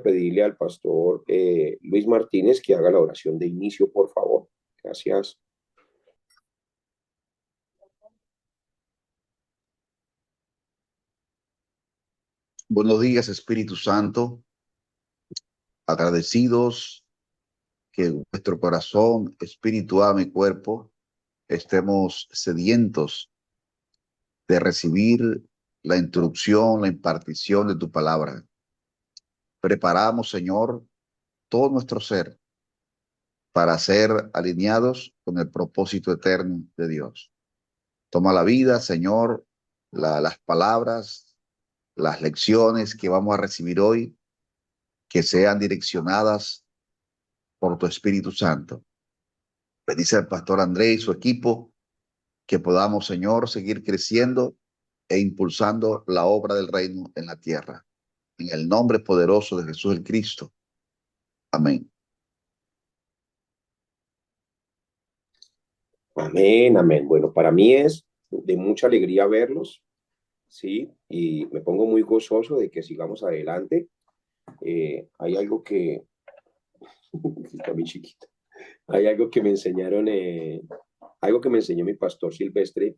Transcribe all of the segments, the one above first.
a pedirle al pastor Luis Martínez que haga la oración de inicio, por favor. Gracias. Buenos días, Espíritu Santo. Agradecidos que nuestro corazón, espíritu, alma y cuerpo estemos sedientos de recibir la instrucción, la impartición de tu palabra. Preparamos, Señor, todo nuestro ser para ser alineados con el propósito eterno de Dios. Toma la vida, Señor, las palabras, las lecciones que vamos a recibir hoy, que sean direccionadas por tu Espíritu Santo. Bendice al pastor Andrés y su equipo, que podamos, Señor, seguir creciendo e impulsando la obra del reino en la tierra. En el nombre poderoso de Jesús el Cristo. Amén. Amén, amén. Bueno, para mí es de mucha alegría verlos, ¿sí? Y me pongo muy gozoso de que sigamos adelante. Hay algo que, está muy chiquito, hay algo que me enseñaron, algo que me enseñó mi pastor Silvestre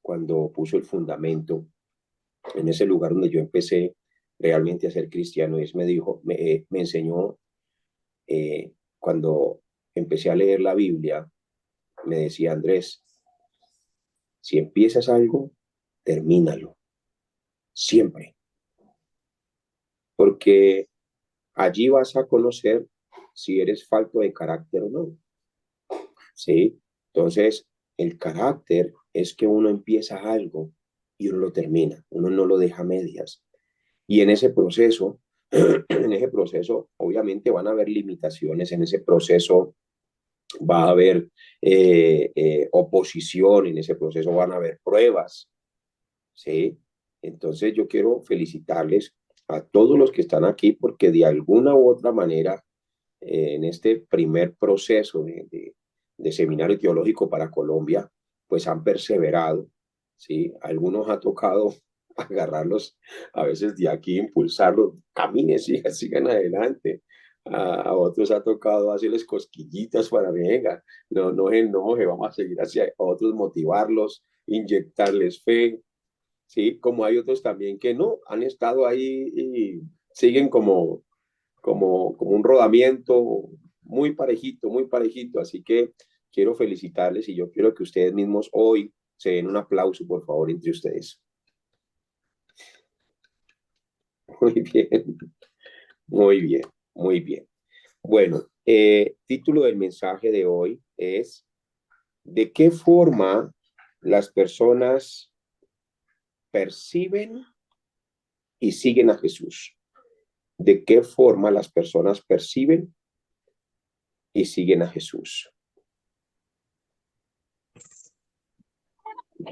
cuando puso el fundamento en ese lugar donde yo empecé realmente a ser cristiano. Y él me dijo, me enseñó cuando empecé a leer la Biblia, me decía: Andrés, si empiezas algo, termínalo, siempre, porque allí vas a conocer si eres falto de carácter o no, ¿sí? Entonces, el carácter es que uno empieza algo y uno lo termina, uno no lo deja a medias. Y en ese proceso, en ese proceso, obviamente van a haber limitaciones, en ese proceso va a haber oposición, en ese proceso van a haber pruebas, ¿sí? Entonces yo quiero felicitarles a todos los que están aquí porque de alguna u otra manera en este primer proceso de seminario teológico para Colombia, pues han perseverado, ¿sí? A algunos ha tocado agarrarlos a veces de aquí, impulsarlos, caminen, sigan, sigan adelante. A otros ha tocado hacerles cosquillitas para, venga, no se enoje, vamos a seguir hacia a otros, motivarlos, inyectarles fe, ¿sí? Como hay otros también que no, han estado ahí y siguen como un rodamiento muy parejito. Así que quiero felicitarles y yo quiero que ustedes mismos hoy se den un aplauso, por favor, entre ustedes. Muy bien, muy bien, muy bien. Bueno, título del mensaje de hoy es: ¿de qué forma las personas perciben y siguen a Jesús? ¿De qué forma las personas perciben y siguen a Jesús?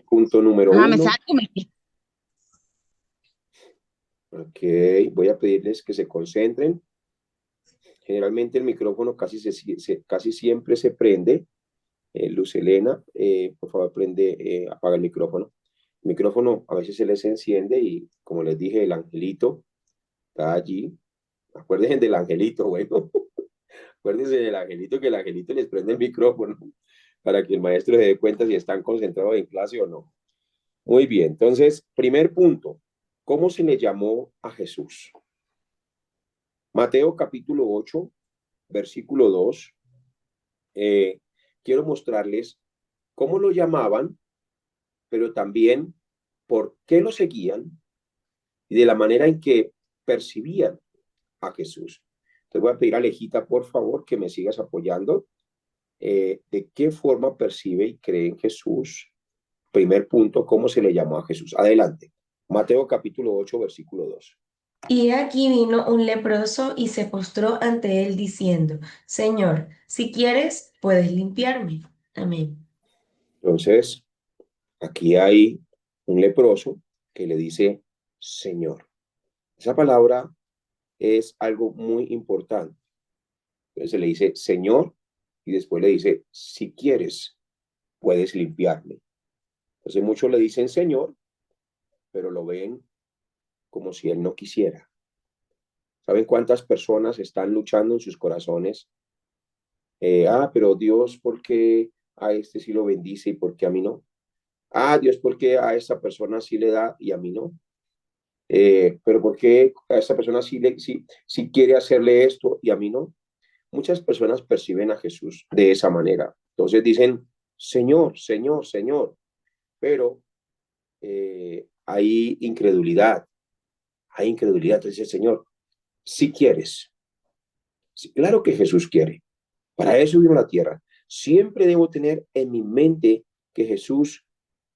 Punto número Me uno. saco, Ok, voy a pedirles que se concentren. Generalmente el micrófono casi siempre se prende. Luz Elena, por favor, apaga el micrófono. El micrófono a veces se les enciende y, como les dije, el angelito está allí. Acuérdense del angelito, bueno. Acuérdense del angelito, que el angelito les prende el micrófono para que el maestro se dé cuenta si están concentrados en clase o no. Muy bien, entonces, primer punto, ¿cómo se le llamó a Jesús? Mateo capítulo 8, versículo 2. Quiero mostrarles cómo lo llamaban, pero también por qué lo seguían y de la manera en que percibían a Jesús. Te voy a pedir a Alejita, por favor, que me sigas apoyando. ¿De qué forma percibe y cree en Jesús? Primer punto, ¿cómo se le llamó a Jesús? Adelante. Mateo capítulo 8, versículo 2. Y aquí vino un leproso y se postró ante él diciendo: Señor, si quieres, puedes limpiarme. Amén. Entonces, aquí hay un leproso que le dice Señor. Esa palabra es algo muy importante. Entonces se le dice Señor y después le dice, si quieres, puedes limpiarme. Entonces muchos le dicen Señor, pero lo ven como si él no quisiera. ¿Saben cuántas personas están luchando en sus corazones? Pero Dios, ¿por qué a este sí lo bendice y por qué a mí no? Dios, ¿por qué a esta persona sí le da y a mí no? Pero ¿por qué a esta persona sí quiere hacerle esto y a mí no? Muchas personas perciben a Jesús de esa manera. Entonces dicen, Señor, Señor, Señor, pero hay incredulidad, hay incredulidad. Entonces dice, Señor, si quieres, sí, claro que Jesús quiere. Para eso vino a la tierra. Siempre debo tener en mi mente que Jesús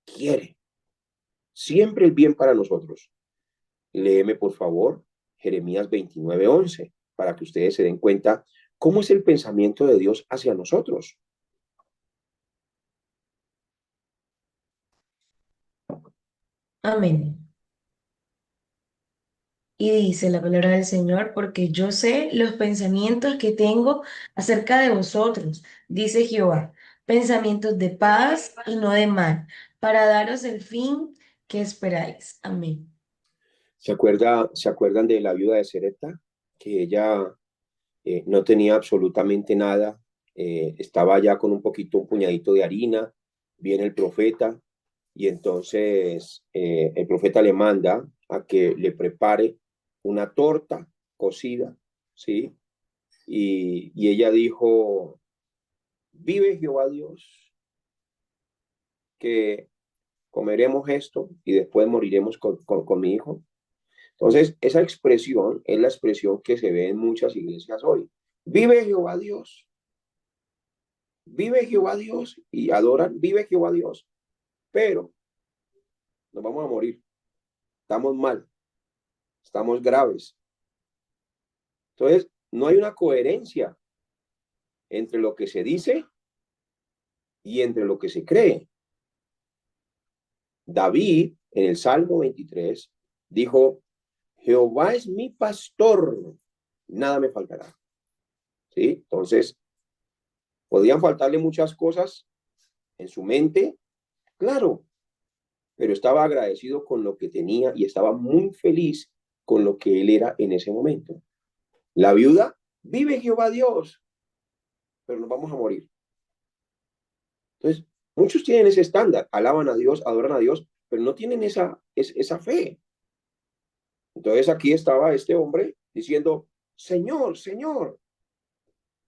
quiere siempre el bien para nosotros. Léeme, por favor, Jeremías 29:11, para que ustedes se den cuenta cómo es el pensamiento de Dios hacia nosotros. Amén. Y dice la palabra del Señor, porque yo sé los pensamientos que tengo acerca de vosotros, dice Jehová, pensamientos de paz y no de mal, para daros el fin que esperáis. Amén. ¿Se acuerdan de la viuda de Serepta? Que ella no tenía absolutamente nada, estaba ya con un puñadito de harina, viene el profeta y entonces el profeta le manda a que le prepare una torta cocida, ¿sí? Y ella dijo, vive Jehová Dios, que comeremos esto y después moriremos con mi hijo. Entonces, esa expresión es la expresión que se ve en muchas iglesias hoy. Vive Jehová Dios y adoran, vive Jehová Dios, pero nos vamos a morir, estamos mal, estamos graves. Entonces, no hay una coherencia entre lo que se dice y entre lo que se cree. David, en el Salmo 23, dijo, Jehová es mi pastor, nada me faltará. ¿Sí? Entonces, podían faltarle muchas cosas en su mente, claro, pero estaba agradecido con lo que tenía y estaba muy feliz con lo que él era en ese momento. La viuda, vive Jehová Dios, pero nos vamos a morir. Entonces, muchos tienen ese estándar, alaban a Dios, adoran a Dios, pero no tienen esa fe. Entonces aquí estaba este hombre diciendo, Señor, Señor,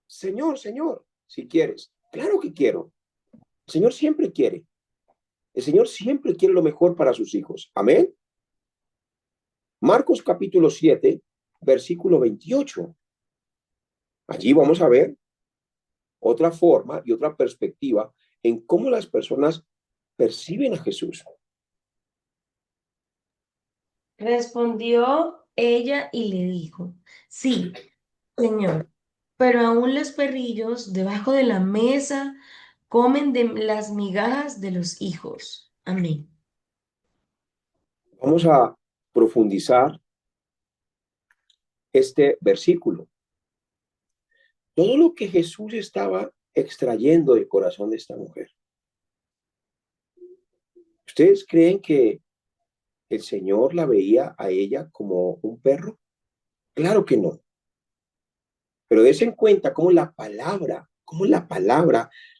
Señor, Señor, si quieres. Claro que quiero. El Señor siempre quiere. El Señor siempre quiere lo mejor para sus hijos. Amén. Marcos capítulo 7, versículo 28. Allí vamos a ver otra forma y otra perspectiva en cómo las personas perciben a Jesús. Respondió ella y le dijo, sí, Señor, pero aún los perrillos debajo de la mesa comen de las migajas de los hijos. Amén. Vamos a profundizar este versículo. Todo lo que Jesús estaba extrayendo del corazón de esta mujer. ¿Ustedes creen que el Señor la veía a ella como un perro? Claro que no. Pero des en cuenta cómo la palabra,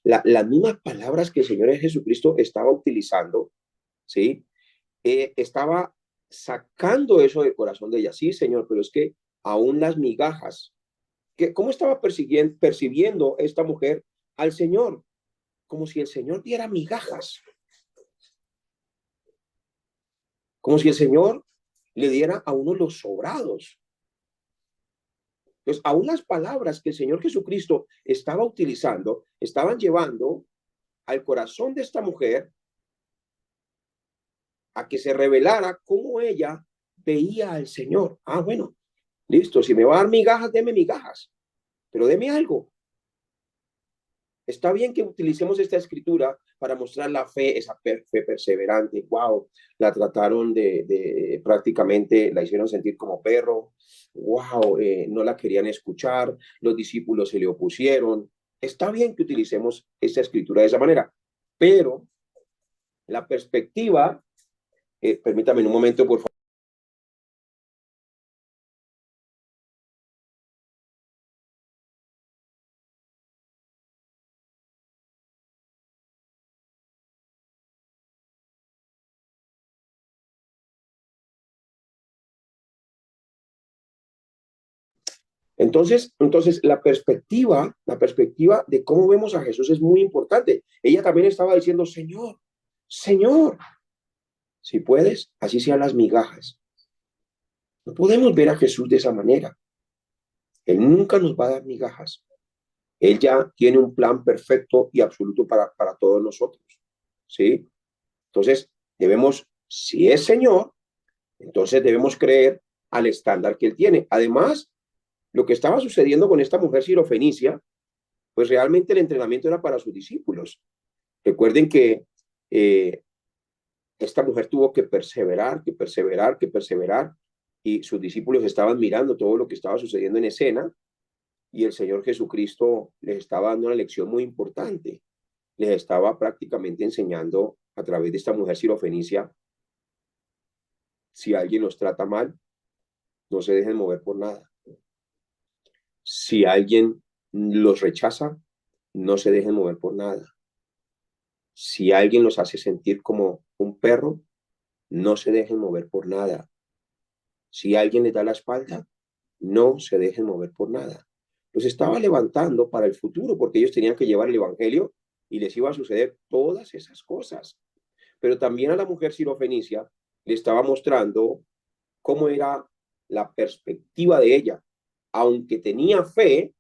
las mismas palabras que el Señor Jesucristo estaba utilizando, ¿sí? Estaba sacando eso del corazón de ella. Sí, Señor, pero es que aún las migajas, ¿cómo estaba percibiendo esta mujer al Señor? Como si el Señor diera migajas, como si el Señor le diera a uno los sobrados. Entonces, aún las palabras que el Señor Jesucristo estaba utilizando, estaban llevando al corazón de esta mujer a que se revelara cómo ella veía al Señor. Bueno, listo, si me va a dar migajas, deme migajas, pero deme algo. Está bien que utilicemos esta escritura para mostrar la fe, esa fe perseverante. Wow, la trataron prácticamente, la hicieron sentir como perro. Wow, no la querían escuchar, los discípulos se le opusieron. Está bien que utilicemos esta escritura de esa manera, pero la perspectiva, permítame un momento, por favor. Entonces la perspectiva de cómo vemos a Jesús es muy importante. Ella también estaba diciendo, Señor, Señor, si puedes, así sean las migajas. No podemos ver a Jesús de esa manera. Él nunca nos va a dar migajas. Él ya tiene un plan perfecto y absoluto para todos nosotros. ¿Sí? Entonces, debemos, si es Señor, entonces debemos creer al estándar que Él tiene. Además, lo que estaba sucediendo con esta mujer sirofenicia, pues realmente el entrenamiento era para sus discípulos. Recuerden que esta mujer tuvo que perseverar, y sus discípulos estaban mirando todo lo que estaba sucediendo en escena, y el Señor Jesucristo les estaba dando una lección muy importante. Les estaba prácticamente enseñando a través de esta mujer sirofenicia: si alguien los trata mal, no se dejen mover por nada. Si alguien los rechaza, no se dejen mover por nada. Si alguien los hace sentir como un perro, no se dejen mover por nada. Si alguien les da la espalda, no se dejen mover por nada. Los estaba levantando para el futuro, porque ellos tenían que llevar el evangelio y les iba a suceder todas esas cosas. Pero también a la mujer sirofenicia le estaba mostrando cómo era la perspectiva de ella. Aunque tenía fe,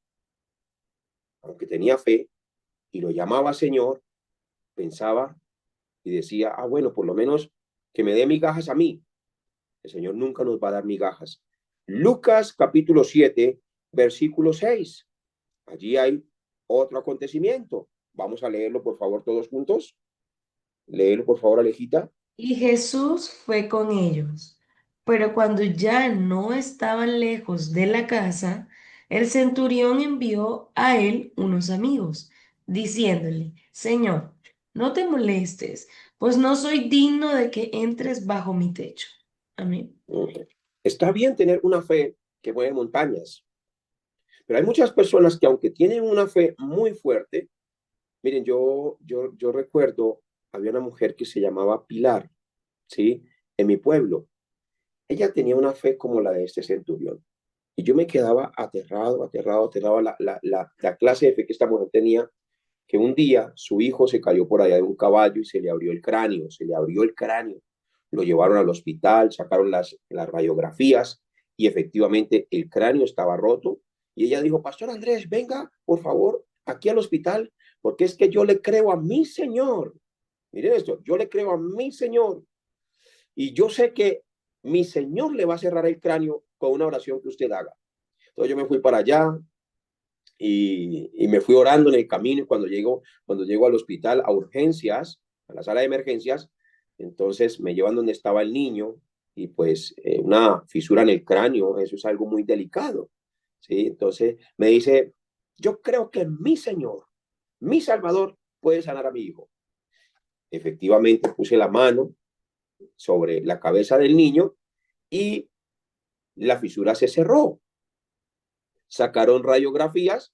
y lo llamaba Señor, pensaba y decía, bueno, por lo menos que me dé migajas a mí. El Señor nunca nos va a dar migajas. Lucas capítulo 7, versículo 6. Allí hay otro acontecimiento. Vamos a leerlo, por favor, todos juntos. Léelo, por favor, Alejita. Y Jesús fue con ellos. Pero cuando ya no estaban lejos de la casa, el centurión envió a él unos amigos, diciéndole, Señor, no te molestes, pues no soy digno de que entres bajo mi techo. Amén. Está bien tener una fe que mueve montañas, pero hay muchas personas que, aunque tienen una fe muy fuerte, miren, yo recuerdo, había una mujer que se llamaba Pilar, ¿sí? En mi pueblo. Ella tenía una fe como la de este centurión. Y yo me quedaba aterrado. La clase de fe que esta mujer tenía, que un día su hijo se cayó por allá de un caballo y se le abrió el cráneo, Lo llevaron al hospital, sacaron las radiografías y efectivamente el cráneo estaba roto. Y ella dijo, Pastor Andrés, venga, por favor, aquí al hospital, porque es que yo le creo a mi Señor. Miren esto, yo le creo a mi Señor. Y yo sé que mi Señor le va a cerrar el cráneo con una oración que usted haga. Entonces yo me fui para allá y me fui orando en el camino. Y cuando llego al hospital, a urgencias, a la sala de emergencias, entonces me llevan donde estaba el niño y pues una fisura en el cráneo, eso es algo muy delicado. ¿Sí? Entonces me dice, yo creo que mi Señor, mi Salvador, puede sanar a mi hijo. Efectivamente puse la mano sobre la cabeza del niño y la fisura se cerró. Sacaron radiografías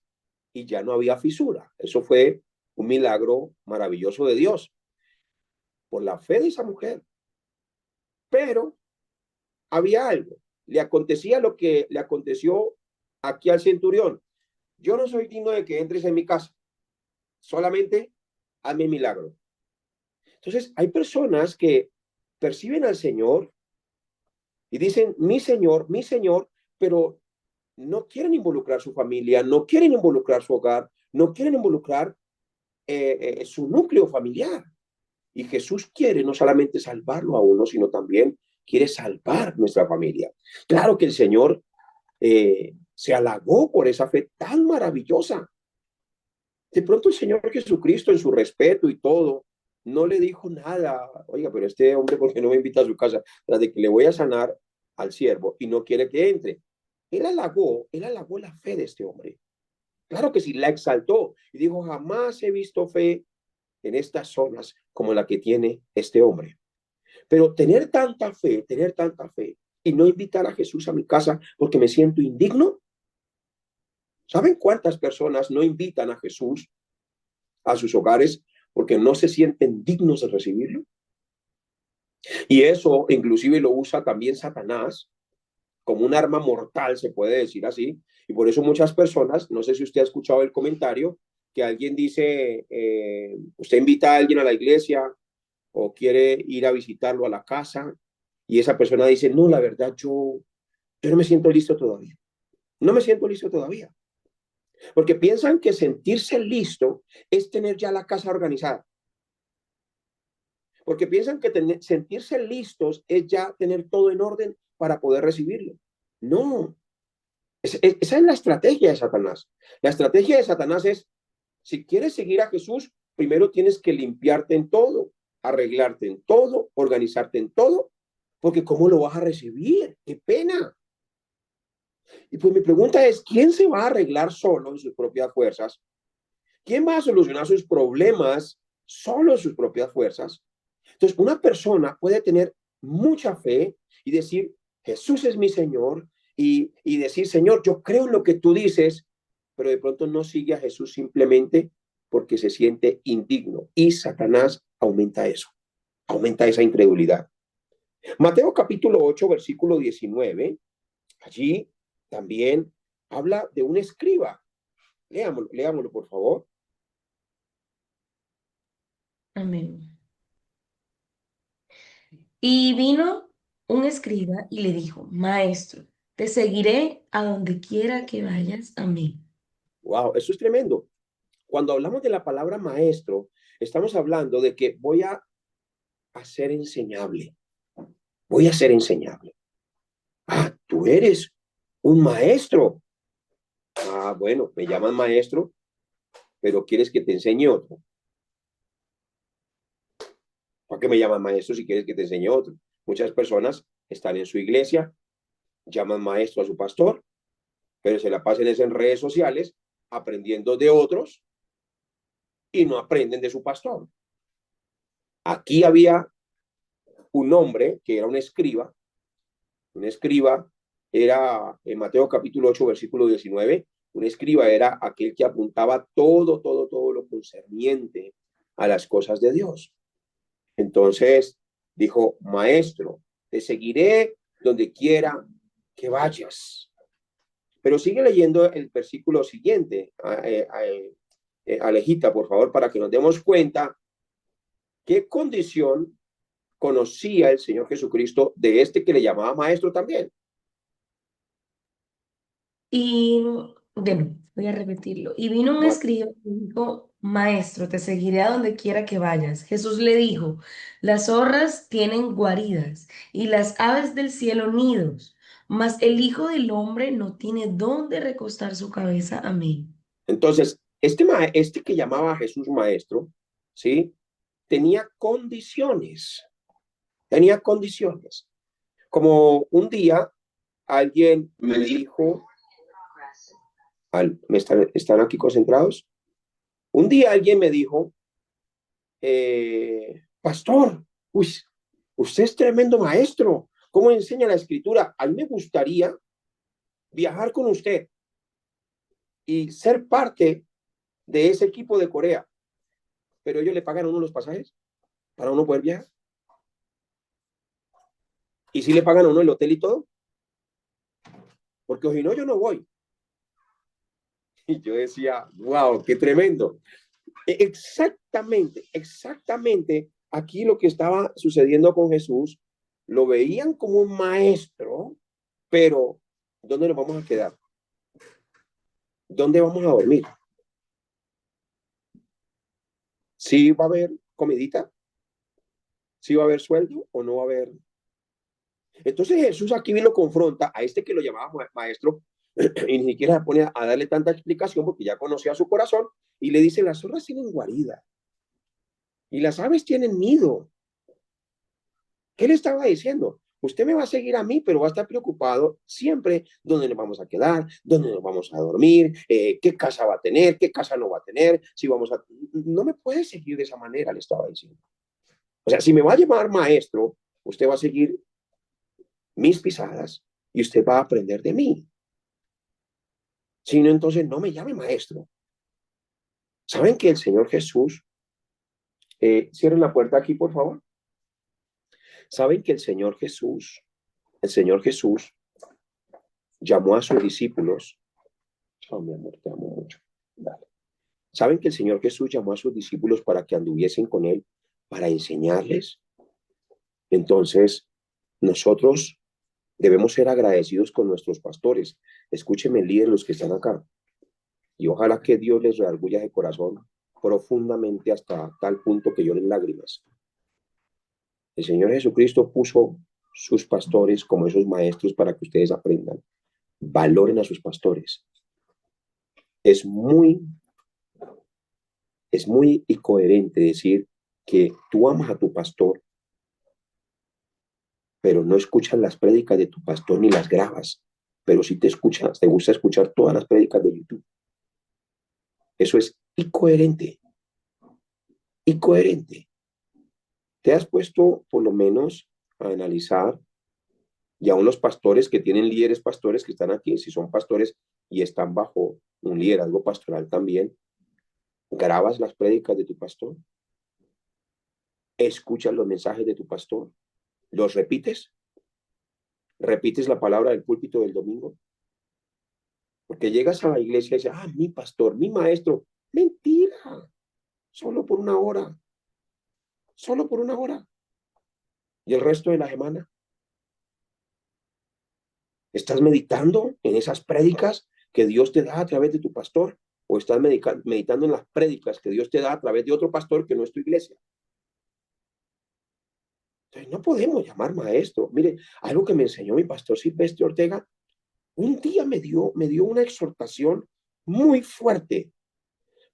y ya no había fisura. Eso fue un milagro maravilloso de Dios por la fe de esa mujer. Pero había algo. Le acontecía lo que le aconteció aquí al centurión. Yo no soy digno de que entres en mi casa. Solamente hazme milagro. Entonces, hay personas que perciben al Señor y dicen, mi Señor, pero no quieren involucrar su familia, no quieren involucrar su hogar, no quieren involucrar su núcleo familiar. Y Jesús quiere no solamente salvarlo a uno, sino también quiere salvar nuestra familia. Claro que el Señor se halagó por esa fe tan maravillosa. De pronto el Señor Jesucristo, en su respeto y todo, no le dijo nada. Oiga, pero este hombre, ¿por qué no me invita a su casa? Tras de que le voy a sanar al siervo y no quiere que entre. Él halagó la fe de este hombre. Claro que sí, la exaltó y dijo, jamás he visto fe en estas zonas como la que tiene este hombre. Pero tener tanta fe y no invitar a Jesús a mi casa porque me siento indigno. ¿Saben cuántas personas no invitan a Jesús a sus hogares porque no se sienten dignos de recibirlo? Y eso inclusive lo usa también Satanás como un arma mortal, se puede decir así, Y por eso muchas personas, no sé si usted ha escuchado el comentario, que alguien dice, usted invita a alguien a la iglesia o quiere ir a visitarlo a la casa y esa persona dice, no, la verdad, yo no me siento listo todavía. No me siento listo todavía. Porque piensan que sentirse listo es tener ya la casa organizada. Porque piensan que sentirse listos es ya tener todo en orden para poder recibirlo. No, esa es la estrategia de Satanás. La estrategia de Satanás es, si quieres seguir a Jesús, primero tienes que limpiarte en todo, arreglarte en todo, organizarte en todo, porque ¿cómo lo vas a recibir? ¡Qué pena! Y pues mi pregunta es, ¿quién se va a arreglar solo en sus propias fuerzas? ¿Quién va a solucionar sus problemas solo en sus propias fuerzas? Entonces, una persona puede tener mucha fe y decir, Jesús es mi Señor, y decir, Señor, yo creo en lo que tú dices, pero de pronto no sigue a Jesús simplemente porque se siente indigno. Y Satanás aumenta esa incredulidad. Mateo capítulo 8, versículo 19, allí también habla de un escriba. Leámoslo, por favor. Amén. Y vino un escriba y le dijo, Maestro, te seguiré a donde quiera que vayas. Amén. Wow, eso es tremendo. Cuando hablamos de la palabra maestro, estamos hablando de que voy a ser enseñable. Voy a ser enseñable. Ah, tú eres un maestro. Ah, bueno, me llaman maestro, pero quieres que te enseñe otro. ¿Para qué me llaman maestro si quieres que te enseñe otro? Muchas personas están en su iglesia, llaman maestro a su pastor, pero se la pasan en redes sociales aprendiendo de otros y no aprenden de su pastor. Aquí había un hombre que era un escriba. Un escriba era, en Mateo capítulo 8, versículo 19, un escriba era aquel que apuntaba todo lo concerniente a las cosas de Dios. Entonces dijo, maestro, te seguiré donde quiera que vayas. Pero sigue leyendo el versículo siguiente, Alejita, por favor, para que nos demos cuenta qué condición conocía el Señor Jesucristo de este que le llamaba maestro también. Y, bueno, voy a repetirlo. Y vino un escriba y dijo, Maestro, te seguiré a donde quiera que vayas. Jesús le dijo, las zorras tienen guaridas y las aves del cielo nidos, mas el Hijo del Hombre no tiene dónde recostar su cabeza. Amén. Entonces, este que llamaba a Jesús maestro, ¿sí? Tenía condiciones. Como un día alguien me dijo, ¿están aquí concentrados? Un día alguien me dijo, pastor, uy, usted es tremendo maestro, ¿cómo enseña la escritura? A mí me gustaría viajar con usted y ser parte de ese equipo de Corea, pero ellos le pagan a uno los pasajes para uno poder viajar. Y si le pagan a uno el hotel y todo, porque si no, yo no voy. Y yo decía, wow, qué tremendo. Exactamente aquí lo que estaba sucediendo con Jesús, lo veían como un maestro, pero ¿dónde nos vamos a quedar? ¿Dónde vamos a dormir? ¿Sí va a haber comidita? ¿Sí va a haber sueldo o no va a haber? Entonces Jesús aquí lo confronta a este que lo llamaba maestro y ni siquiera se pone a darle tanta explicación porque ya conocía su corazón y le dice, las zorras tienen guarida y las aves tienen nido. ¿Qué le estaba diciendo? Usted me va a seguir a mí, pero va a estar preocupado siempre dónde nos vamos a quedar, dónde nos vamos a dormir, qué casa va a tener, qué casa no va a tener, si vamos a... No me puede seguir de esa manera, le estaba diciendo. O sea, si me va a llamar maestro, usted va a seguir mis pisadas y usted va a aprender de mí. Si no, entonces no me llame maestro. ¿Saben que el Señor Jesús, cierren la puerta aquí, por favor? ¿Saben que el Señor Jesús llamó a sus discípulos Oh, mi amor, te amo mucho. Dale. ¿Saben que el Señor Jesús llamó a sus discípulos para que anduviesen con Él, para enseñarles? Entonces, nosotros debemos ser agradecidos con nuestros pastores. Escúchenme, líderes, los que están acá. Y ojalá que Dios les redarguya de corazón profundamente hasta tal punto que lloren lágrimas. El Señor Jesucristo puso sus pastores como esos maestros para que ustedes aprendan. Valoren a sus pastores. Es muy, es muy incoherente decir que tú amas a tu pastor, pero no escuchas las prédicas de tu pastor ni las grabas, pero sí te escuchas, te gusta escuchar todas las prédicas de YouTube. Eso es incoherente, incoherente. ¿Te has puesto por lo menos a analizar y a unos pastores que tienen líderes pastores que están aquí, si son pastores y están bajo un liderazgo pastoral también, grabas las prédicas de tu pastor, escuchas los mensajes de tu pastor, los repites, repites la palabra del púlpito del domingo, porque llegas a la iglesia y dices, ah, mi pastor, mi maestro, mentira, solo por una hora, solo por una hora, y el resto de la semana, ¿estás meditando en esas prédicas que Dios te da a través de tu pastor? ¿O estás meditando en las prédicas que Dios te da a través de otro pastor que no es tu iglesia? Entonces, no podemos llamar maestro. Mire, algo que me enseñó mi pastor Silvestre Ortega, un día me dio una exhortación muy fuerte,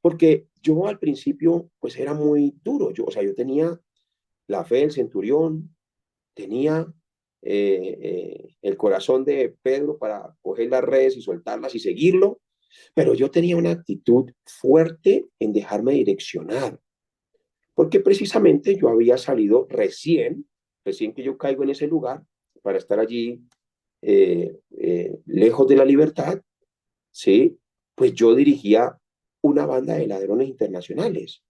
porque yo al principio, pues era muy duro. Yo tenía la fe del centurión, tenía el corazón de Pedro para coger las redes y soltarlas y seguirlo, pero yo tenía una actitud fuerte en dejarme direccionar, porque precisamente yo había salido recién que yo caigo en ese lugar para estar allí lejos de la libertad, ¿sí? Pues yo dirigía una banda de ladrones internacionales.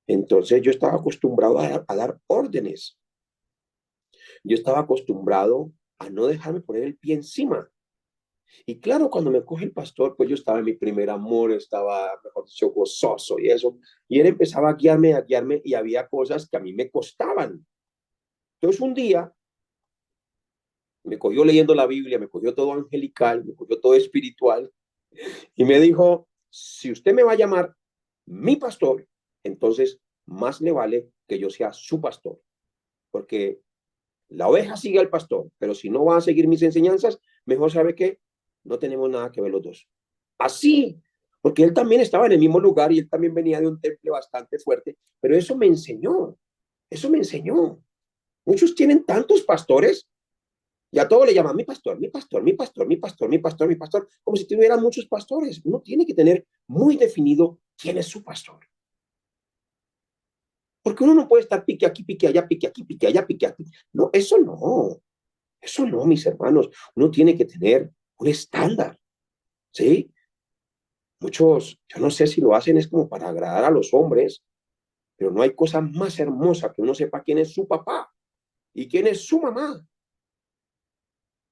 Entonces yo estaba acostumbrado a dar órdenes. Yo estaba acostumbrado a no dejarme poner el pie encima. Y claro, cuando me coge el pastor, pues yo estaba en mi primer amor, estaba, mejor dicho, gozoso y eso. Y él empezaba a guiarme y había cosas que a mí me costaban. Entonces un día me cogió leyendo la Biblia, me cogió todo angelical, me cogió todo espiritual y me dijo, si usted me va a llamar mi pastor, entonces más le vale que yo sea su pastor, porque la oveja sigue al pastor, pero si no va a seguir mis enseñanzas, mejor sabe que no tenemos nada que ver los dos. Así, porque él también estaba en el mismo lugar y él también venía de un temple bastante fuerte, pero eso me enseñó. Muchos tienen tantos pastores y a todos le llaman mi pastor, mi pastor, mi pastor, mi pastor, mi pastor, mi pastor, como si tuvieran muchos pastores. Uno tiene que tener muy definido quién es su pastor. Porque uno no puede estar pique aquí, pique allá, pique aquí, pique allá, pique aquí. No, eso no, mis hermanos. Uno tiene que tener un estándar, ¿sí? Muchos, yo no sé si lo hacen es como para agradar a los hombres, pero no hay cosa más hermosa que uno sepa quién es su papá y quién es su mamá.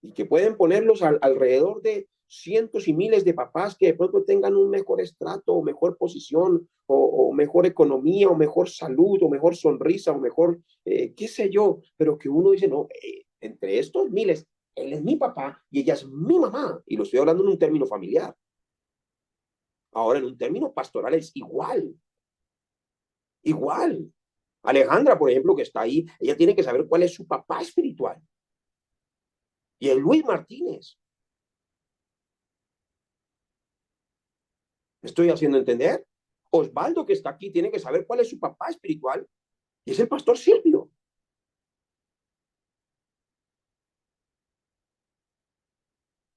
Y que pueden ponerlos alrededor de cientos y miles de papás que de pronto tengan un mejor estrato o mejor posición o mejor economía o mejor salud o mejor sonrisa o mejor, qué sé yo, pero que uno dice, no, entre estos miles, él es mi papá y ella es mi mamá. Y lo estoy hablando en un término familiar. Ahora, en un término pastoral es igual, igual. Alejandra, por ejemplo, que está ahí, ella tiene que saber cuál es su papá espiritual. Y el Luis Martínez. ¿Me estoy haciendo entender? Osvaldo, que está aquí, tiene que saber cuál es su papá espiritual. Y es el pastor Silvio.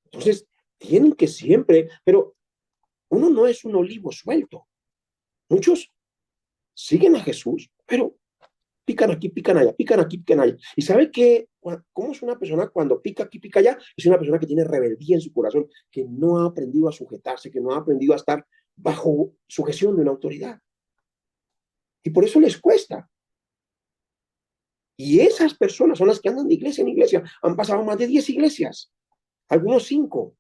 Entonces, tienen que siempre, pero uno no es un olivo suelto. Muchos siguen a Jesús, pero pican aquí, pican allá, pican aquí, pican allá. ¿Y sabe qué? ¿Cómo es una persona cuando pica aquí, pica allá? Es una persona que tiene rebeldía en su corazón, que no ha aprendido a sujetarse, que no ha aprendido a estar bajo sujeción de una autoridad. Y por eso les cuesta. Y esas personas son las que andan de iglesia en iglesia. Han pasado más de 10 iglesias, algunos 5.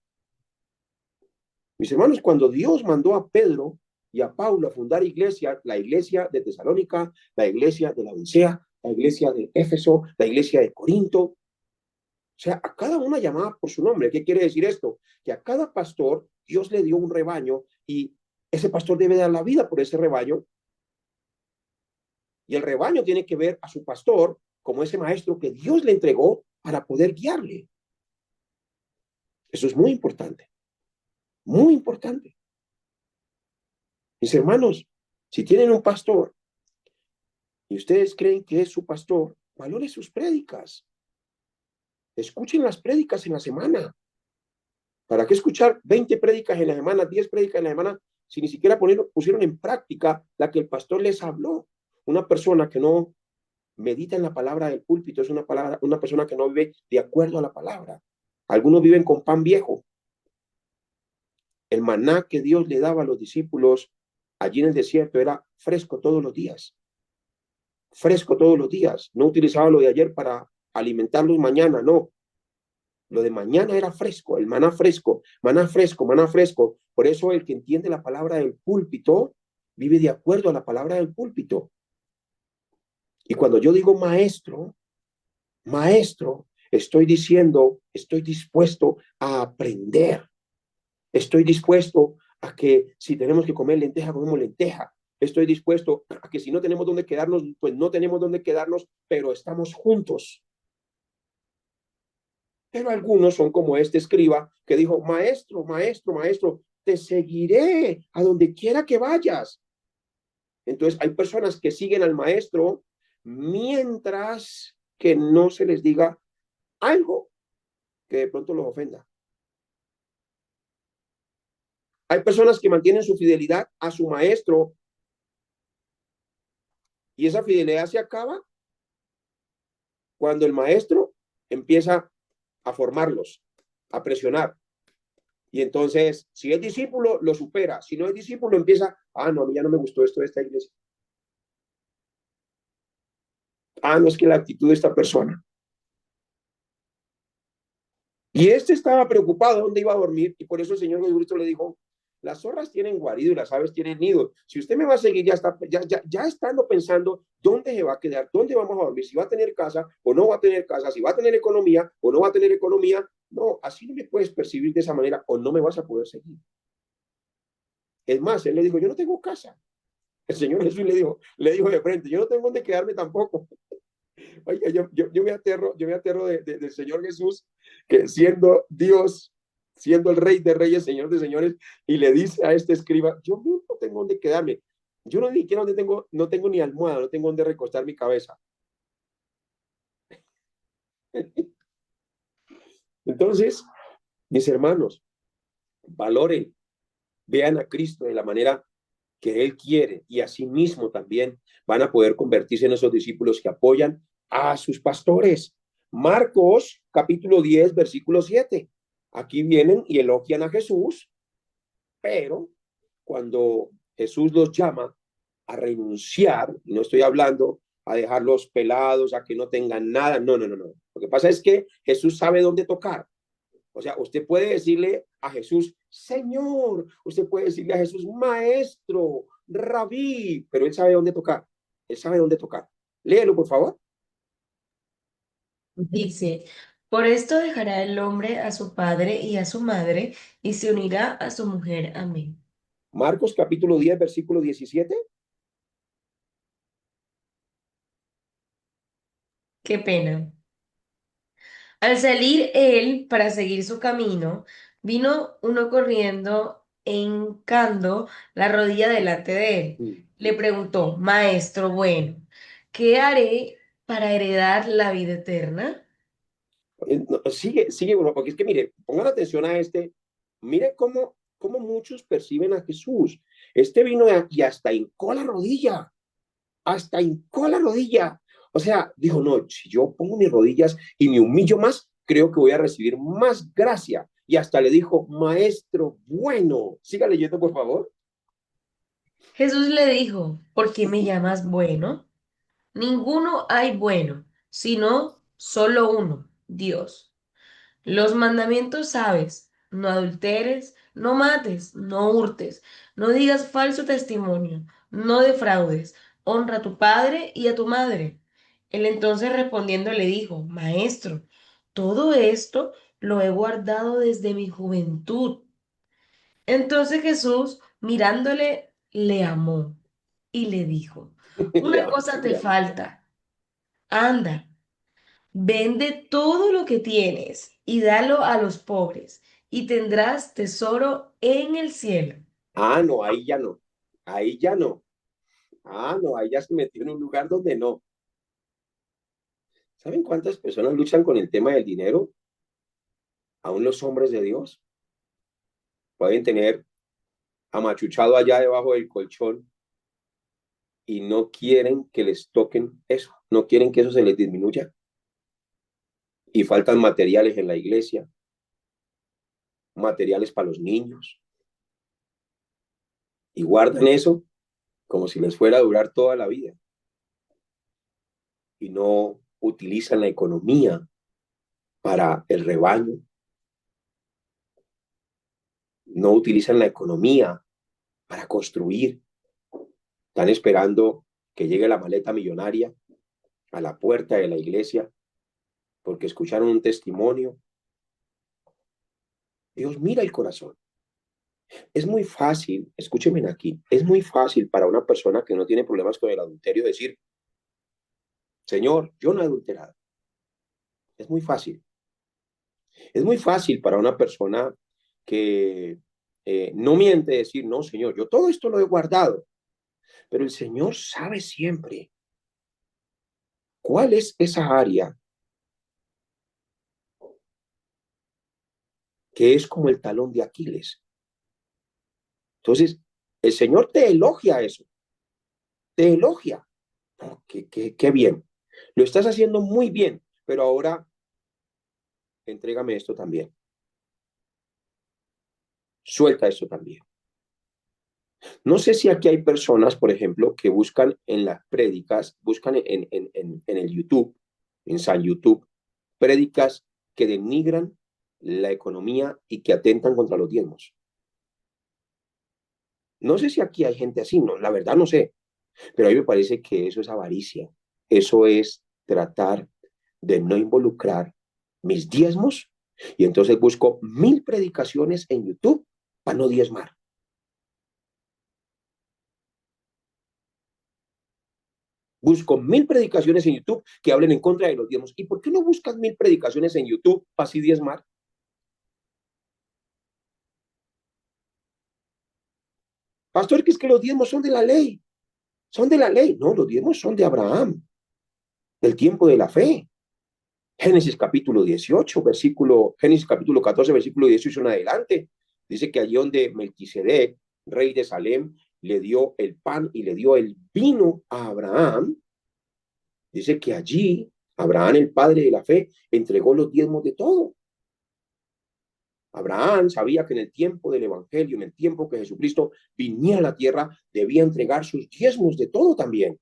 Mis hermanos, cuando Dios mandó a Pedro y a Pablo a fundar iglesia, la iglesia de Tesalónica, la iglesia de la Odisea, la iglesia de Éfeso, la iglesia de Corinto, o sea, a cada una llamada por su nombre. ¿Qué quiere decir esto? Que a cada pastor Dios le dio un rebaño y ese pastor debe dar la vida por ese rebaño y el rebaño tiene que ver a su pastor como ese maestro que Dios le entregó para poder guiarle. Eso es muy importante, muy importante. Mis hermanos, si tienen un pastor y ustedes creen que es su pastor, valore sus prédicas. Escuchen las prédicas en la semana. ¿Para qué escuchar 20 prédicas en la semana, 10 prédicas en la semana, si ni siquiera pusieron en práctica la que el pastor les habló? Una persona que no medita en la palabra del púlpito es una persona que no vive de acuerdo a la palabra. Algunos viven con pan viejo. El maná que Dios le daba a los discípulos allí en el desierto era fresco todos los días. Fresco todos los días. No utilizaba lo de ayer para alimentarlos mañana, no. Lo de mañana era fresco, el maná fresco, maná fresco, maná fresco. Por eso el que entiende la palabra del púlpito vive de acuerdo a la palabra del púlpito. Y cuando yo digo maestro, maestro, estoy diciendo, estoy dispuesto a aprender. Estoy dispuesto a que si tenemos que comer lenteja, comemos lenteja. Estoy dispuesto a que si no tenemos dónde quedarnos, pues no tenemos dónde quedarnos, pero estamos juntos. Pero algunos son como este escriba que dijo, maestro, maestro, maestro, te seguiré a donde quiera que vayas. Entonces hay personas que siguen al maestro mientras que no se les diga algo que de pronto los ofenda. Hay personas que mantienen su fidelidad a su maestro y esa fidelidad se acaba cuando el maestro empieza a formarlos, a presionar. Y entonces, si es discípulo, lo supera. Si no es discípulo, empieza, no, a mí ya no me gustó esto de esta iglesia. No, es que la actitud de esta persona. Y este estaba preocupado dónde iba a dormir y por eso el Señor Jesucristo le dijo, las zorras tienen guarido y las aves tienen nido. Si usted me va a seguir, ya estando pensando dónde se va a quedar, dónde vamos a dormir, si va a tener casa o no va a tener casa, si va a tener economía o no va a tener economía. No, así no me puedes percibir de esa manera o no me vas a poder seguir. Es más, él le dijo, yo no tengo casa. El Señor Jesús le dijo de frente, yo no tengo dónde quedarme tampoco. Oiga, yo me aterro del Señor Jesús, que siendo Dios, siendo el Rey de Reyes, Señor de Señores, y le dice a este escriba, yo no tengo dónde quedarme. Yo no ni siquiera no tengo ni almohada, no tengo dónde recostar mi cabeza. Entonces, mis hermanos, valoren, vean a Cristo de la manera que Él quiere y así mismo también van a poder convertirse en esos discípulos que apoyan a sus pastores. Marcos capítulo 10, versículo 7. Aquí vienen y elogian a Jesús, pero cuando Jesús los llama a renunciar, y no estoy hablando a dejarlos pelados, a que no tengan nada, no. Lo que pasa es que Jesús sabe dónde tocar. O sea, usted puede decirle a Jesús, Señor, usted puede decirle a Jesús, Maestro, Rabí, pero él sabe dónde tocar. Él sabe dónde tocar. Léelo, por favor. Dice, por esto dejará el hombre a su padre y a su madre y se unirá a su mujer. Amén. Marcos capítulo 10, versículo 17. Qué pena. Al salir él para seguir su camino, vino uno corriendo e hincando la rodilla delante de él. Le preguntó, Maestro bueno, ¿qué haré para heredar la vida eterna? No, sigue, bueno, porque es que mire, pongan atención a este. Mire cómo muchos perciben a Jesús. Este vino y hasta hincó la rodilla. Hasta hincó la rodilla. O sea, dijo, no, si yo pongo mis rodillas y me humillo más, creo que voy a recibir más gracia. Y hasta le dijo, maestro bueno. Siga leyendo, por favor. Jesús le dijo, ¿por qué me llamas bueno? Ninguno hay bueno, sino solo uno, Dios. Los mandamientos sabes. no adulteres, no mates, no hurtes, no digas falso testimonio, no defraudes, honra a tu padre y a tu madre. Él entonces respondiendo le dijo, Maestro, todo esto lo he guardado desde mi juventud. Entonces Jesús, mirándole, le amó y le dijo, Le una amó, cosa te le amó. falta, anda, vende todo lo que tienes y dalo a los pobres y tendrás tesoro en el cielo. Ah, no, ahí ya no. Ahí ya no. Ah, no, ahí ya se metió en un lugar donde no. ¿Saben cuántas personas luchan con el tema del dinero? Aún los hombres de Dios pueden tener amachuchado allá debajo del colchón y no quieren que les toquen eso, no quieren que eso se les disminuya. Y faltan materiales en la iglesia, materiales para los niños, y guardan eso como si les fuera a durar toda la vida. Y no utilizan la economía para el rebaño, no utilizan la economía para construir. Están esperando que llegue la maleta millonaria a la puerta de la iglesia porque escucharon un testimonio. Dios mira el corazón. Es muy fácil, escúchenme aquí, es muy fácil para una persona que no tiene problemas con el adulterio decir, Señor, yo no he adulterado. Es muy fácil. Es muy fácil para una persona que no miente decir, no, Señor, yo todo esto lo he guardado. Pero el Señor sabe siempre cuál es esa área que es como el talón de Aquiles. Entonces, el Señor te elogia eso, te elogia. Oh, qué bien. Lo estás haciendo muy bien, pero ahora entrégame esto también. Suelta esto también. No sé si aquí hay personas, por ejemplo, que buscan en las prédicas, buscan en el YouTube, en San YouTube, prédicas que denigran la economía y que atentan contra los diezmos. No sé si aquí hay gente así, no, la verdad no sé, pero a mí me parece que eso es avaricia. Eso es tratar de no involucrar mis diezmos y entonces busco 1000 predicaciones en YouTube para no diezmar. Busco 1000 predicaciones en YouTube que hablen en contra de los diezmos. ¿Y por qué no buscas 1000 predicaciones en YouTube para así diezmar? Pastor, que es que los diezmos son de la ley. Son de la ley. No, los diezmos son de Abraham, del tiempo de la fe. Génesis capítulo 18, Génesis capítulo 14, versículo 18 en adelante. Dice que allí donde Melquisedec, rey de Salem, le dio el pan y le dio el vino a Abraham, dice que allí Abraham, el padre de la fe, entregó los diezmos de todo. Abraham sabía que en el tiempo del evangelio, en el tiempo que Jesucristo viniera a la tierra, debía entregar sus diezmos de todo también.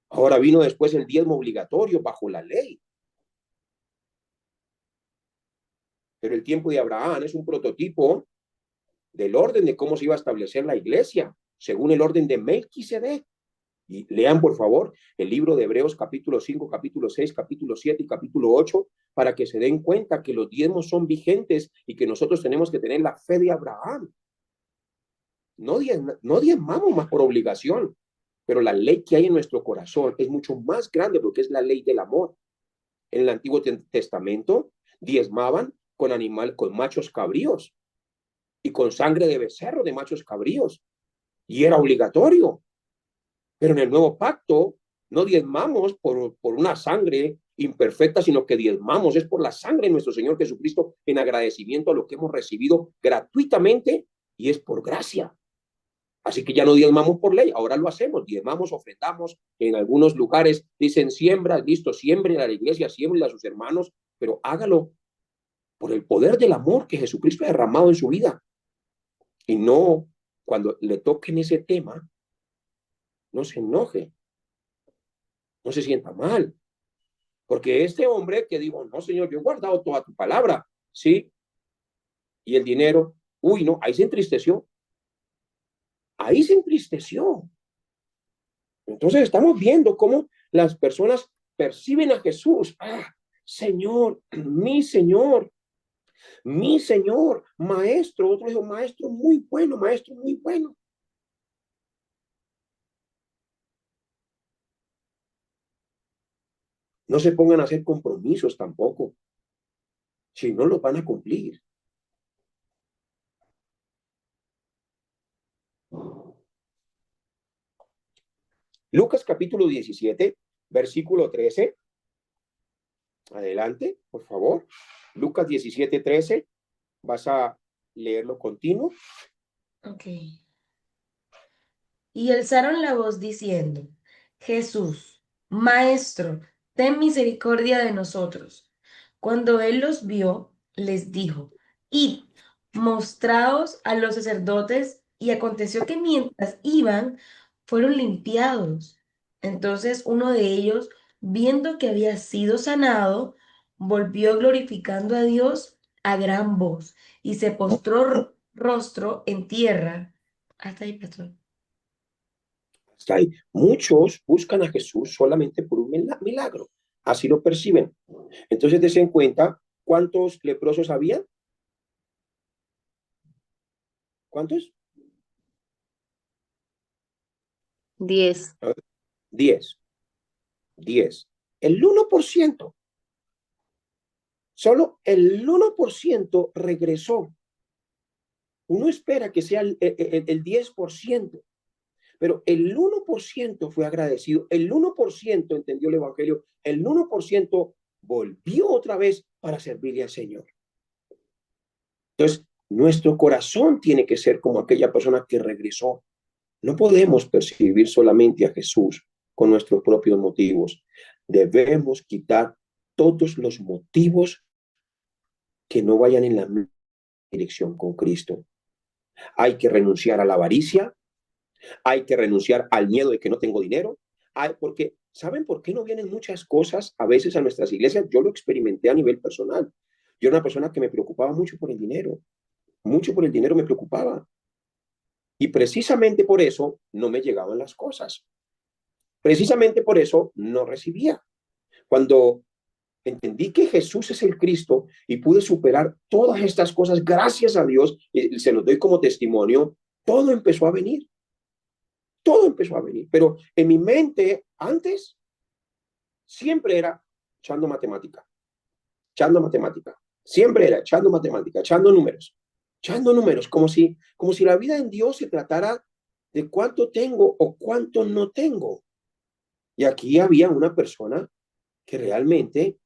Ahora vino después el diezmo obligatorio bajo la ley. Pero el tiempo de Abraham es un prototipo del orden de cómo se iba a establecer la iglesia, según el orden de Melquisedec. Y lean, por favor, el libro de Hebreos capítulo 5, capítulo 6, capítulo 7 y capítulo 8, para que se den cuenta que los diezmos son vigentes y que nosotros tenemos que tener la fe de Abraham. No diezmamos más por obligación, pero la ley que hay en nuestro corazón es mucho más grande porque es la ley del amor. En el Antiguo Testamento diezmaban con machos cabríos y con sangre de becerro de machos cabríos, y era obligatorio. Pero en el nuevo pacto no diezmamos por una sangre imperfecta, sino que diezmamos es por la sangre de nuestro Señor Jesucristo en agradecimiento a lo que hemos recibido gratuitamente y es por gracia. Así que ya no diezmamos por ley, ahora lo hacemos, diezmamos, ofrendamos. En algunos lugares dicen siembra, listo, siembren a la iglesia, siembren a sus hermanos, pero hágalo por el poder del amor que Jesucristo ha derramado en su vida. Y no, cuando le toquen ese tema, no se enoje, no se sienta mal. Porque este hombre que dijo, no, Señor, yo he guardado toda tu palabra, ¿sí? Y el dinero, uy, no, ahí se entristeció. Ahí se entristeció. Entonces estamos viendo cómo las personas perciben a Jesús. Ah, Señor, mi Señor, maestro. Otro dijo, maestro muy bueno. No se pongan a hacer compromisos tampoco, si no los van a cumplir. Lucas capítulo 17, versículo 13. Adelante, por favor. Lucas 17, 13. Vas a leerlo continuo. Ok. Y alzaron la voz diciendo, Jesús, Maestro, ten misericordia de nosotros. Cuando él los vio, les dijo, id, mostraos a los sacerdotes. Y aconteció que mientras iban, fueron limpiados. Entonces uno de ellos, viendo que había sido sanado, volvió glorificando a Dios a gran voz y se postró rostro en tierra. Hasta ahí, pastor. Hay muchos buscan a Jesús solamente por un milagro. Así lo perciben. Entonces, des en cuenta cuántos leprosos había. ¿Cuántos? 10. 10. 10. El 1%. Solo el 1% regresó. Uno espera que sea el 10%. Pero el 1% fue agradecido, el 1% entendió el Evangelio, el 1% volvió otra vez para servirle al Señor. Entonces, nuestro corazón tiene que ser como aquella persona que regresó. No podemos percibir solamente a Jesús con nuestros propios motivos. Debemos quitar todos los motivos que no vayan en la dirección con Cristo. Hay que renunciar a la avaricia, hay que renunciar al miedo de que no tengo dinero, porque ¿saben por qué no vienen muchas cosas a veces a nuestras iglesias? Yo lo experimenté a nivel personal. Yo era una persona que me preocupaba mucho por el dinero me preocupaba. Y precisamente por eso no me llegaban las cosas. Precisamente por eso no recibía. Cuando entendí que Jesús es el Cristo y pude superar todas estas cosas, gracias a Dios, y se los doy como testimonio, todo empezó a venir. Todo empezó a venir. Pero en mi mente, antes, siempre era echando matemática. Siempre era echando números, como si la vida en Dios se tratara de cuánto tengo o cuánto no tengo. Y aquí había una persona que realmente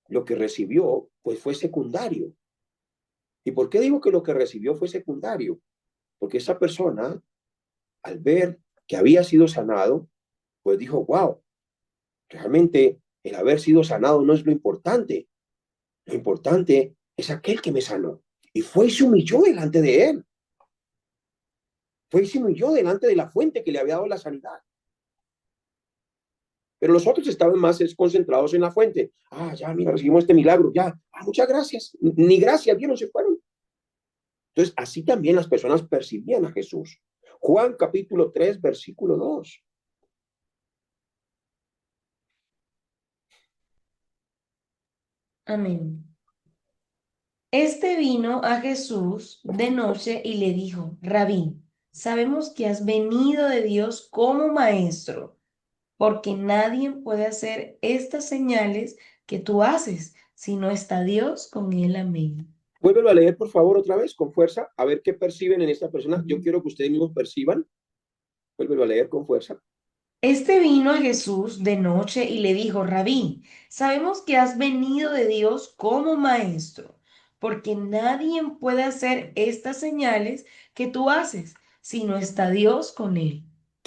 lo que recibió, pues fue secundario. ¿Y por qué digo que lo que recibió fue secundario? Porque esa persona, al ver que había sido sanado, pues dijo, wow, realmente el haber sido sanado no es lo importante. Lo importante es aquel que me sanó. Y fue y se humilló delante de él. Fue y se humilló delante de la fuente que le había dado la sanidad. Pero los otros estaban más concentrados en la fuente. Ah, ya, mira, recibimos este milagro, ya. Ah, muchas gracias. Ni gracias, bien, no se fueron. Entonces, así también las personas percibían a Jesús. Juan capítulo 3, versículo 2. Amén. Este vino a Jesús de noche y le dijo, Rabí, sabemos que has venido de Dios como maestro, porque nadie puede hacer estas señales que tú haces si no está Dios con él. Amén. Vuélvelo a leer, por favor, otra vez, con fuerza, a ver qué perciben en esta persona. Yo quiero que ustedes mismos perciban. Vuélvelo a leer con fuerza. Este vino a Jesús de noche y le dijo, Rabí, sabemos que has venido de Dios como maestro, porque nadie puede hacer estas señales que tú haces si no está Dios con él.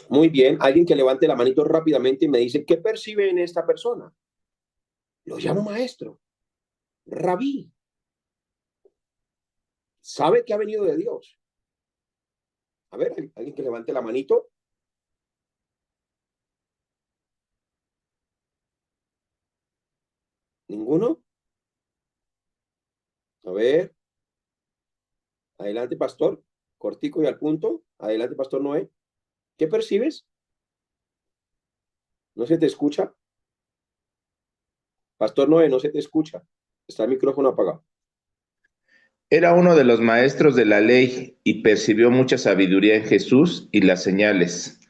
Muy bien, alguien que levante la manito rápidamente y me dice, ¿qué percibe en esta persona? Lo llamo maestro, rabí. Sabe que ha venido de Dios. A ver, alguien que levante la manito. ¿Ninguno? A ver. Adelante, pastor. Cortico y al punto. Adelante, pastor Noé. ¿Qué percibes? ¿No se te escucha? Pastor Noé, no se te escucha. Está el micrófono apagado. Era uno de los maestros de la ley y percibió mucha sabiduría en Jesús y las señales.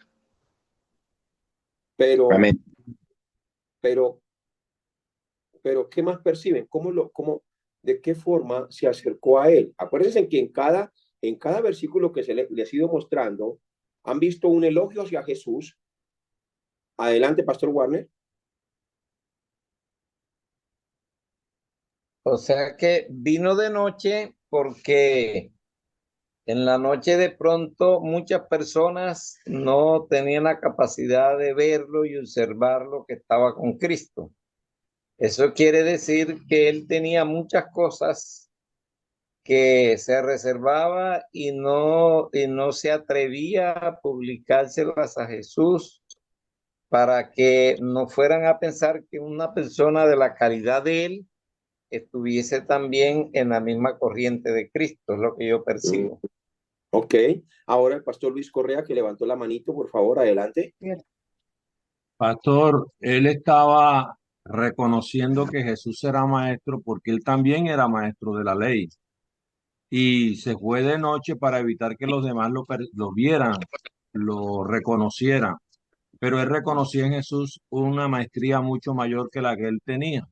Pero, Amén. pero, ¿qué más perciben? ¿De qué forma se acercó a él? Acuérdense que en cada versículo que le ha ido mostrando, han visto un elogio hacia Jesús. Adelante, pastor Warner. O sea que vino de noche porque en la noche de pronto muchas personas no tenían la capacidad de verlo y observar lo que estaba con Cristo. Eso quiere decir que él tenía muchas cosas que se reservaba y no se atrevía a publicárselas a Jesús para que no fueran a pensar que una persona de la calidad de él estuviese también en la misma corriente de Cristo, es lo que yo percibo. Ok. Ahora el pastor Luis Correa, que levantó la manito, por favor, adelante. Pastor, él estaba reconociendo que Jesús era maestro porque él también era maestro de la ley y se fue de noche para evitar que los demás lo vieran, lo reconocieran. Pero él reconocía en Jesús una maestría mucho mayor que la que él tenía.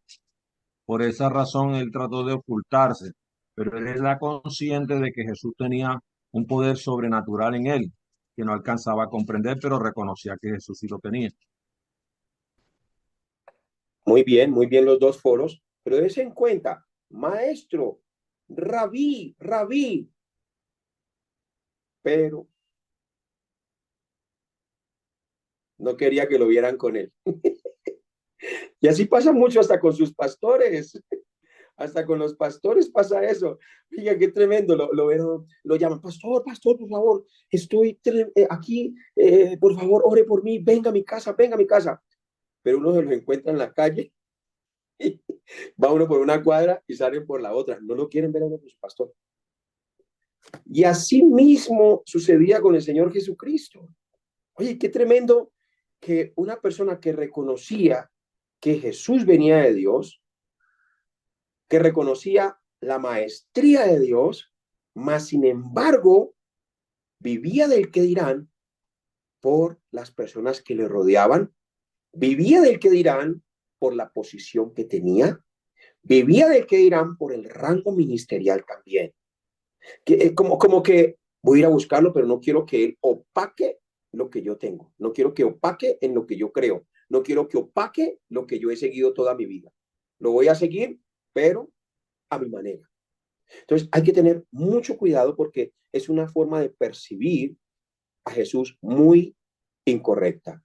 Por esa razón él trató de ocultarse, pero él era consciente de que Jesús tenía un poder sobrenatural en él, que no alcanzaba a comprender, pero reconocía que Jesús sí lo tenía. Muy bien los dos foros, pero dése en cuenta, maestro, rabí, pero no quería que lo vieran con él. Y así pasa mucho hasta con sus pastores. Hasta con los pastores pasa eso. Fíjate qué tremendo. Lo llaman, pastor, por favor, estoy aquí, por favor, ore por mí, venga a mi casa, venga a mi casa. Pero uno se los encuentra en la calle, y va uno por una cuadra y salen por la otra. No lo quieren ver a uno con su pastor. Y así mismo sucedía con el Señor Jesucristo. Oye, qué tremendo que una persona que reconocía que Jesús venía de Dios, que reconocía la maestría de Dios, mas sin embargo vivía del que dirán por las personas que le rodeaban, vivía del que dirán por la posición que tenía, vivía del que dirán por el rango ministerial también. Como que voy a ir a buscarlo, pero no quiero que él opaque lo que yo tengo, no quiero que opaque en lo que yo creo, no quiero que opaque lo que yo he seguido toda mi vida. Lo voy a seguir, pero a mi manera. Entonces hay que tener mucho cuidado porque es una forma de percibir a Jesús muy incorrecta.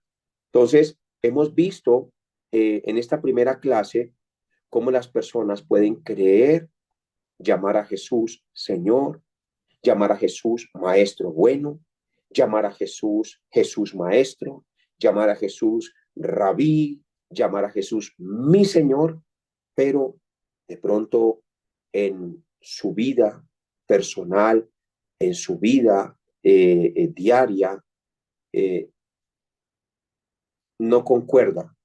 Entonces hemos visto en esta primera clase cómo las personas pueden creer, llamar a Jesús Señor, llamar a Jesús Maestro bueno, llamar a Jesús Jesús Maestro, llamar a Jesús Rabí, llamar a Jesús mi Señor, pero de pronto en su vida personal, en su vida diaria, no concuerda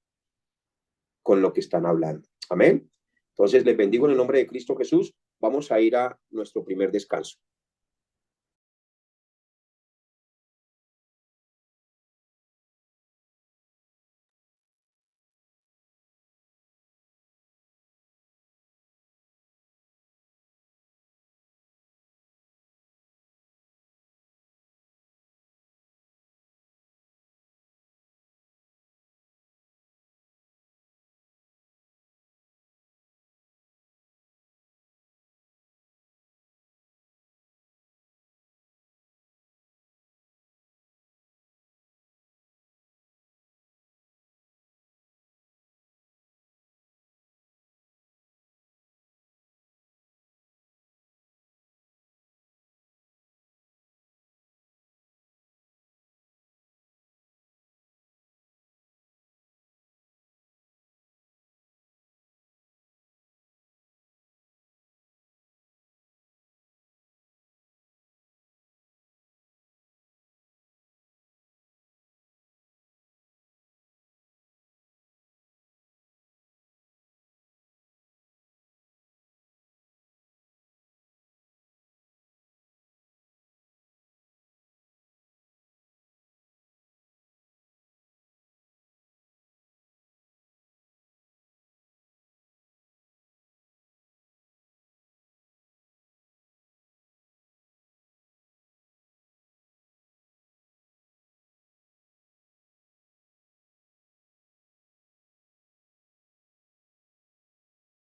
con lo que están hablando. Amén. Entonces les bendigo en el nombre de Cristo Jesús. Vamos a ir a nuestro primer descanso.